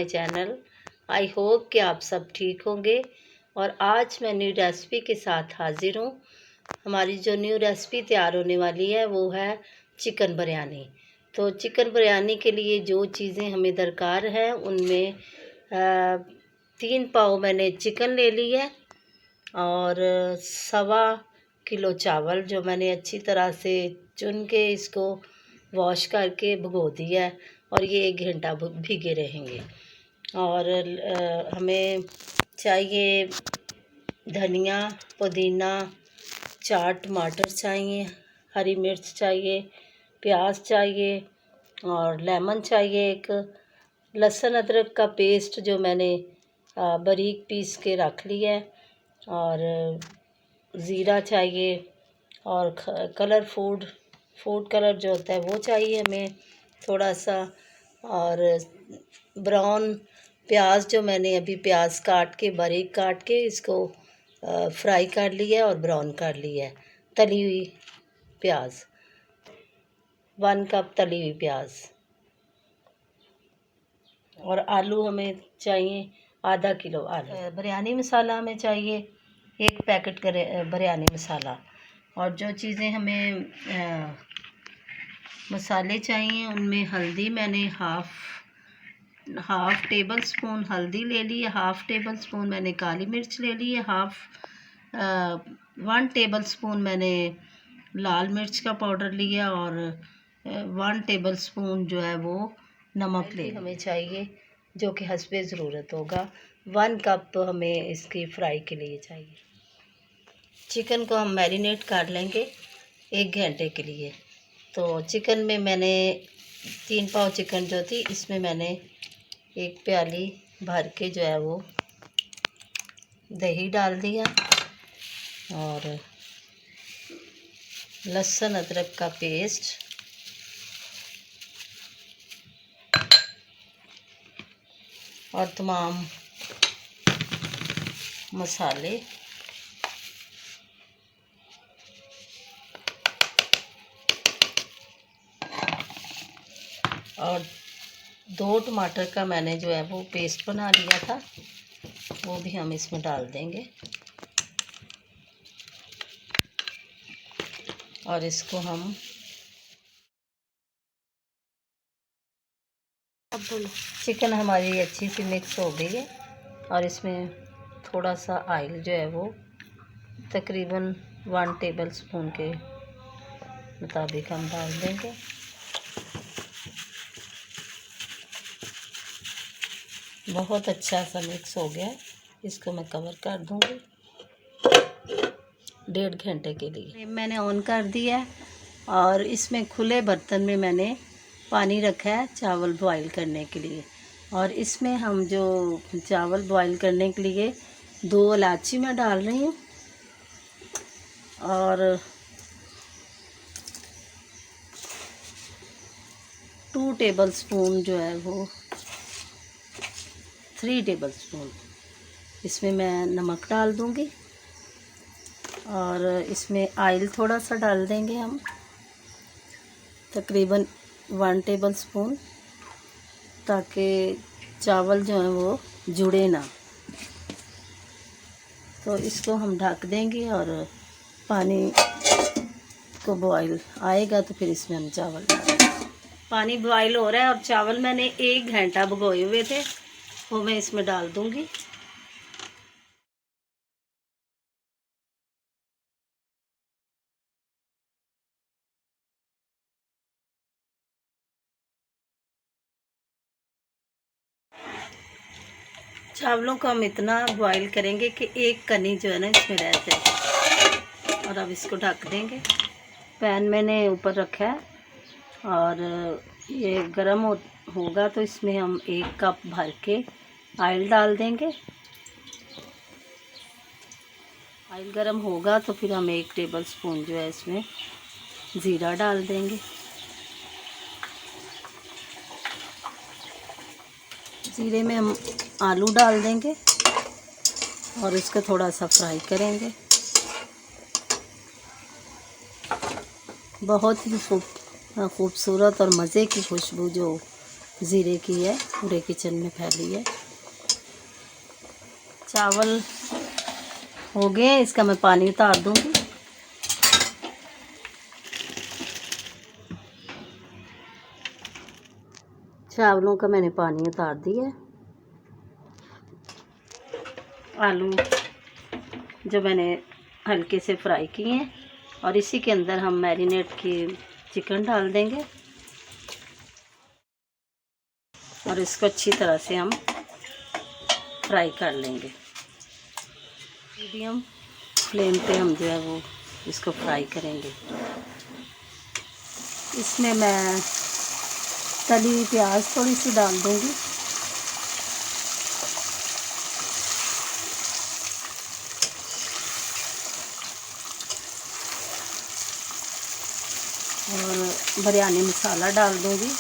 Channel. I hope कि आप सब ठीक होंगे और आज मैं न्यू रेसिपी के साथ हाजिर हूँ। हमारी जो न्यू रेसिपी तैयार होने वाली है वो है चिकन बिरयानी। तो चिकन बिरयानी के लिए जो चीज़ें हमें दरकार है उनमें 3 पाव मैंने चिकन ले ली है और 1.25 किलो चावल जो मैंने अच्छी तरह से चुन के इसको वॉश करके भिगो दिया है और ये 1 घंटा भीगे रहेंगे। और हमें चाहिए धनिया, पुदीना, 4 टमाटर चाहिए, हरी मिर्च चाहिए, प्याज चाहिए और लेमन चाहिए एक, लहसुन अदरक का पेस्ट जो मैंने बारीक पीस के रख लिया है और ज़ीरा चाहिए और फूड कलर जो होता है वो चाहिए हमें थोड़ा सा, और ब्राउन प्याज जो मैंने अभी प्याज काट के बारीक काट के इसको फ्राई कर लिया है और ब्राउन कर लिया है। तली हुई प्याज 1 कप तली हुई प्याज, और आलू हमें चाहिए आधा किलो आलू। बिरयानी मसाला हमें चाहिए 1 पैकेट बिरयानी मसाला। और जो चीज़ें हमें मसाले चाहिए उनमें हल्दी मैंने हाफ टेबल स्पून हल्दी ले ली है, हाफ टेबल स्पून मैंने काली मिर्च ले ली है, 1 टेबल स्पून मैंने लाल मिर्च का पाउडर लिया और 1 टेबल स्पून जो है वो नमक ले हमें चाहिए जो कि हस्बे ज़रूरत होगा। 1 कप हमें इसकी फ्राई के लिए चाहिए। चिकन को हम मैरिनेट कर लेंगे 1 घंटे के लिए। तो चिकन में मैंने 3 पाव चिकन जो थी इसमें मैंने 1 प्याली भर के जो है वो दही डाल दिया और लहसुन अदरक का पेस्ट और तमाम मसाले और 2 टमाटर का मैंने जो है वो पेस्ट बना लिया था वो भी हम इसमें डाल देंगे और इसको हम चिकन हमारी अच्छी सी मिक्स हो गई है और इसमें थोड़ा सा ऑयल जो है वो तकरीबन 1 टेबल स्पून के मुताबिक हम डाल देंगे। बहुत अच्छा सा मिक्स हो गया है, इसको मैं कवर कर दूंगी 1.5 घंटे के लिए। मैंने ऑन कर दिया है और इसमें खुले बर्तन में मैंने पानी रखा है चावल बॉईल करने के लिए। और इसमें हम जो चावल बॉईल करने के लिए 2 इलायची मैं डाल रही हूँ और 2 टेबल स्पून जो है वो 3 टेबल स्पून इसमें मैं नमक डाल दूँगी और इसमें ऑयल थोड़ा सा डाल देंगे हम तकरीबन 1 टेबल स्पून, ताकि चावल जो हैं वो जुड़े ना। तो इसको हम ढक देंगे और पानी को बॉईल आएगा तो फिर इसमें हम चावल डालेंगे। पानी बॉईल हो रहा है और चावल मैंने 1 घंटा भिगोए हुए थे वो मैं इसमें डाल दूँगी। चावलों को हम इतना बॉईल करेंगे कि एक कनी जो है ना इसमें रह जाए और अब इसको ढक देंगे। पैन मैंने ऊपर रखा है और ये गर्म होगा तो इसमें हम 1 कप भर के ऑयल डाल देंगे। ऑयल गर्म होगा तो फिर हम 1 टेबल स्पून जो है इसमें ज़ीरा डाल देंगे। ज़ीरे में हम आलू डाल देंगे और इसको थोड़ा सा फ्राई करेंगे। बहुत ही खूबसूरत और मज़े की खुशबू जो ज़ीरे की है, पूरे किचन में फैली है। चावल हो गए, इसका मैं पानी उतार दूंगी। चावलों का मैंने पानी उतार दिया। आलू जो मैंने हल्के से फ्राई किए हैं, और इसी के अंदर हम मैरिनेट की चिकन डाल देंगे और इसको अच्छी तरह से हम फ्राई कर लेंगे। मीडियम फ्लेम पे हम जो है वो इसको फ्राई करेंगे। इसमें मैं तली हुई प्याज थोड़ी सी डाल दूंगी और बिरयानी मसाला डाल दूंगी।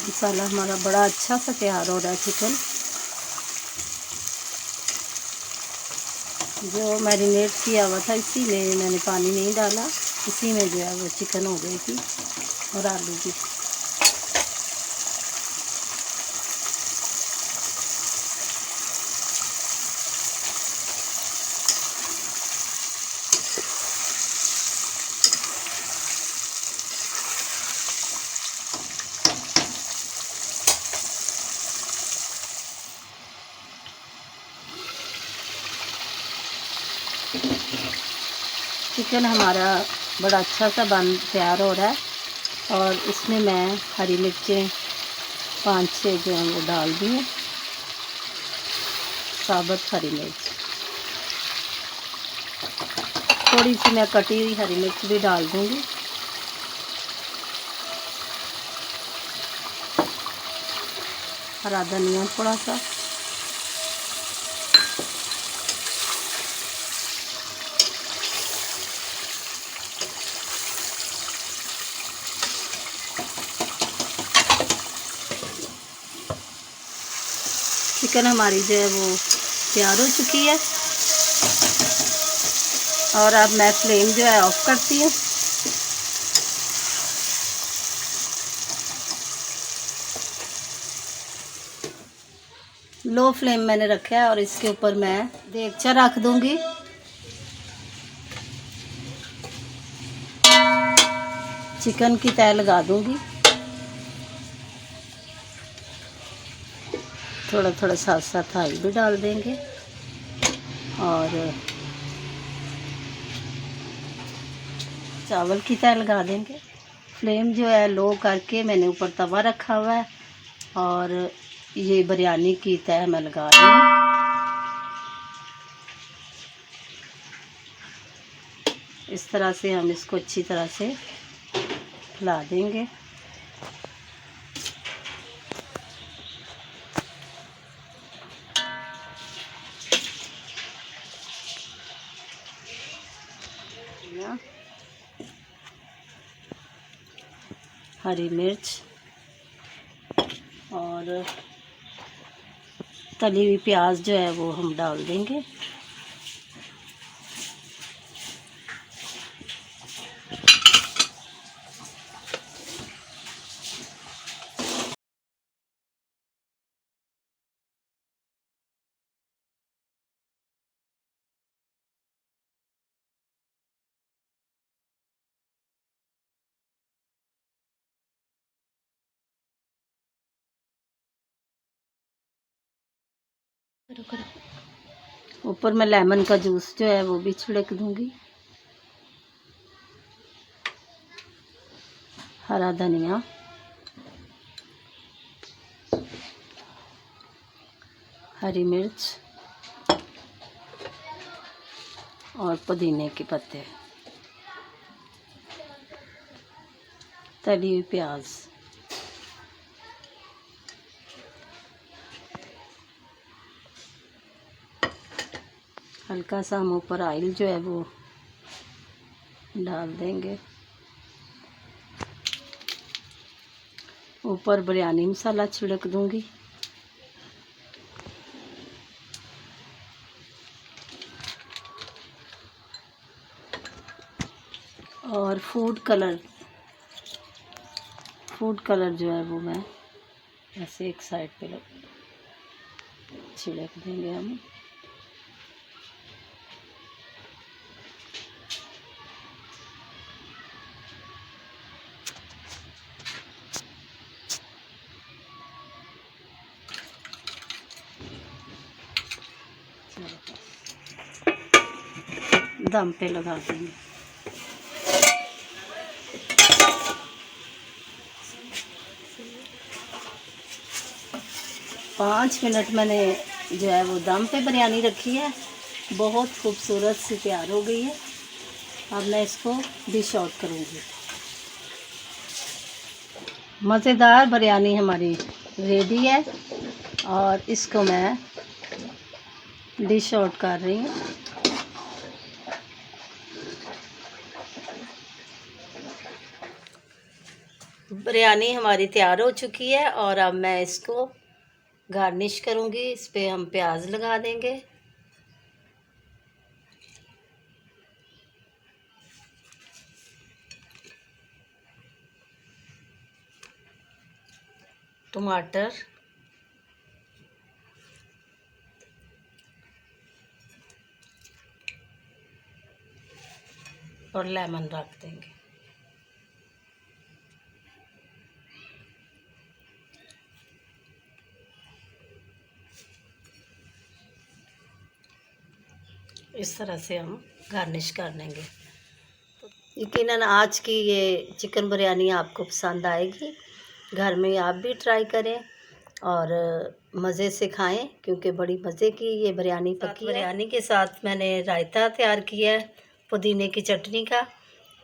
मसाला हमारा बड़ा अच्छा सा तैयार हो रहा है। चिकन जो मैरिनेट किया हुआ था इसी में मैंने पानी नहीं डाला, इसी में जो है वो चिकन हो गई थी और आलू भी। चिकन हमारा बड़ा अच्छा सा बन तैयार हो रहा है और इसमें मैं हरी मिर्चें 5-6 जो हैं वो डाल दी हैं, साबुत हरी मिर्च। थोड़ी सी मैं कटी हुई हरी मिर्च भी डाल दूंगी। हरा धनिया थोड़ा सा, चिकन हमारी जो है वो तैयार हो चुकी है और अब मैं फ्लेम जो है ऑफ करती हूँ। लो फ्लेम मैंने रखा है और इसके ऊपर मैं देगचा रख दूंगी। चिकन की तह लगा दूंगी, थोड़ा थोड़ा साथ साथ ऑयल भी डाल देंगे और चावल की तह लगा देंगे। फ्लेम जो है लो करके मैंने ऊपर तवा रखा हुआ है और ये बिरयानी की तह मैं लगा रही हूँ। इस तरह से हम इसको अच्छी तरह से हिला देंगे। हरी मिर्च और तली हुई प्याज जो है वो हम डाल देंगे। ऊपर मैं लेमन का जूस जो है वो भी छिड़क दूंगी। हरा धनिया, हरी मिर्च और पुदीने के पत्ते, तली हुई प्याज, हल्का सा हम ऊपर ऑयल जो है वो डाल देंगे। ऊपर बिरयानी मसाला छिड़क दूंगी। और फूड कलर जो है वो मैं ऐसे एक साइड पे छिड़क देंगे हम। दम पे लगा देंगे। 5 मिनट मैंने जो है वो दम पे बिरयानी रखी है। बहुत खूबसूरत सी तैयार हो गई है। अब मैं इसको डिश आउट करूँगी। मज़ेदार बिरयानी हमारी रेडी है और इसको मैं डिश आउट कर रही हूँ। बिरयानी हमारी तैयार हो चुकी है और अब मैं इसको गार्निश करूँगी। इस पे हम प्याज लगा देंगे। टमाटर और लेमन रख देंगे। इस तरह से हम गार्निश कर लेंगे। यकीनन आज की ये चिकन बिरयानी आपको पसंद आएगी। घर में आप भी ट्राई करें और मज़े से खाएं, क्योंकि बड़ी मज़े की ये बिरयानी पकी है। बिरयानी के साथ मैंने रायता तैयार किया है पुदीने की चटनी का,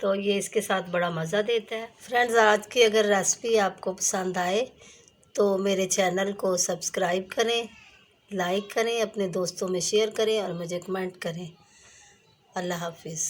तो ये इसके साथ बड़ा मज़ा देता है। फ्रेंड्स, आज की अगर रेसिपी आपको पसंद आए तो मेरे चैनल को सब्सक्राइब करें, लाइक करें, अपने दोस्तों में शेयर करें और मुझे कमेंट करें। अल्लाह हाफिज़।